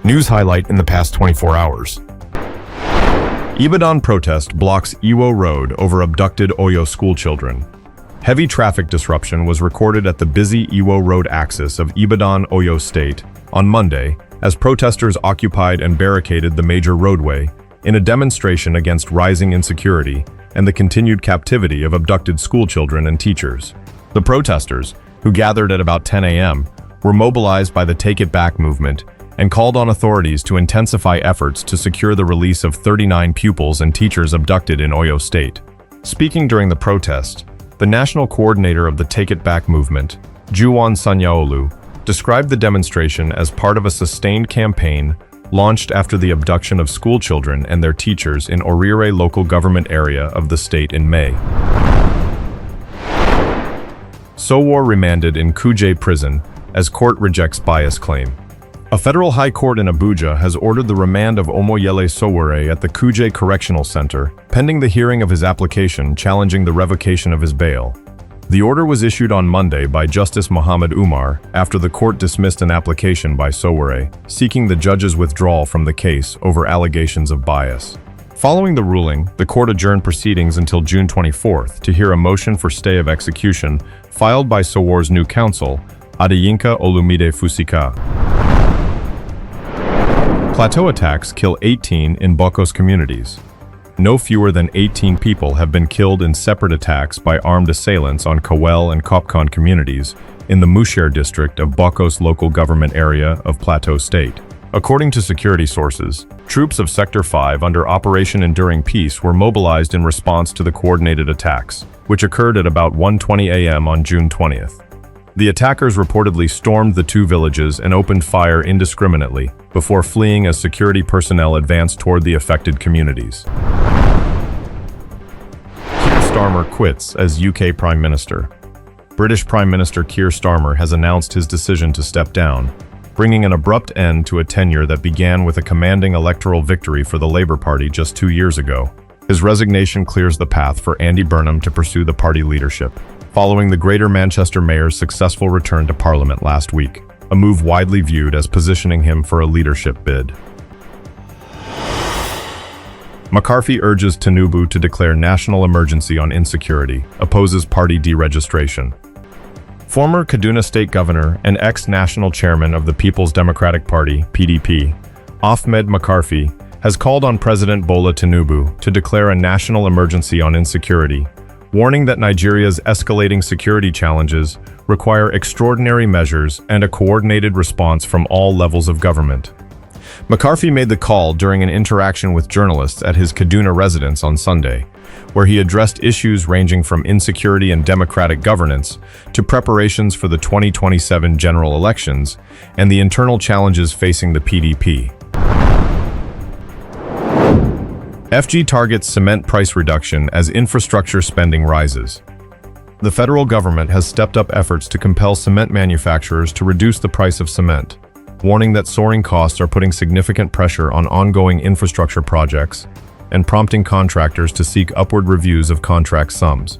News highlight in the past 24 hours. Ibadan protest blocks Iwo Road over abducted Oyo schoolchildren. Heavy traffic disruption was recorded at the busy Iwo Road axis of Ibadan, Oyo State on Monday as protesters occupied and barricaded the major roadway in a demonstration against rising insecurity and the continued captivity of abducted schoolchildren and teachers. The protesters, who gathered at about 10 a.m., were mobilized by the Take It Back movement and called on authorities to intensify efforts to secure the release of 39 pupils and teachers abducted in Oyo State. Speaking during the protest, the national coordinator of the Take It Back movement, Juwon Sanyaolu, described the demonstration as part of a sustained campaign launched after the abduction of schoolchildren and their teachers in Orire local government area of the state in May. Sowore remanded in Kuje prison as court rejects bias claim. A federal high court in Abuja has ordered the remand of Omoyele Sowore at the Kuje Correctional Center, pending the hearing of his application challenging the revocation of his bail. The order was issued on Monday by Justice Muhammad Umar after the court dismissed an application by Sowore, seeking the judge's withdrawal from the case over allegations of bias. Following the ruling, the court adjourned proceedings until June 24th to hear a motion for stay of execution filed by Sowore's new counsel, Adeyinka Olumide Fusika. Plateau attacks kill 18 in Bokos communities. No fewer than 18 people have been killed in separate attacks by armed assailants on Kawel and Kopkon communities in the Musher district of Bokos local government area of Plateau State. According to security sources, troops of Sector 5 under Operation Enduring Peace were mobilized in response to the coordinated attacks, which occurred at about 1:20 a.m. on June 20th. The attackers reportedly stormed the two villages and opened fire indiscriminately before fleeing as security personnel advanced toward the affected communities. Keir Starmer quits as UK Prime Minister. British Prime Minister Keir Starmer has announced his decision to step down, bringing an abrupt end to a tenure that began with a commanding electoral victory for the Labour Party just 2 years ago. His resignation clears the path for Andy Burnham to pursue the party leadership, following the Greater Manchester Mayor's successful return to Parliament last week, a move widely viewed as positioning him for a leadership bid. McCarthy urges Tinubu to declare national emergency on insecurity, opposes party deregistration. Former Kaduna State Governor and ex-national chairman of the People's Democratic Party, PDP, Ahmed McCarthy, has called on President Bola Tinubu to declare a national emergency on insecurity, warning that Nigeria's escalating security challenges require extraordinary measures and a coordinated response from all levels of government. McCarthy made the call during an interaction with journalists at his Kaduna residence on Sunday, where he addressed issues ranging from insecurity and democratic governance to preparations for the 2027 general elections and the internal challenges facing the PDP. FG targets cement price reduction as infrastructure spending rises. The federal government has stepped up efforts to compel cement manufacturers to reduce the price of cement, warning that soaring costs are putting significant pressure on ongoing infrastructure projects and prompting contractors to seek upward reviews of contract sums.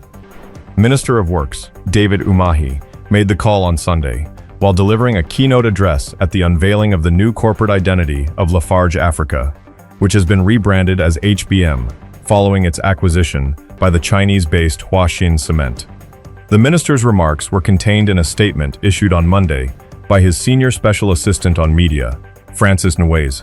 Minister of Works, David Umahi, made the call on Sunday, while delivering a keynote address at the unveiling of the new corporate identity of Lafarge Africa, which has been rebranded as HBM, following its acquisition by the Chinese-based Huaxin Cement. The minister's remarks were contained in a statement issued on Monday by his senior special assistant on media, Francis Nweze.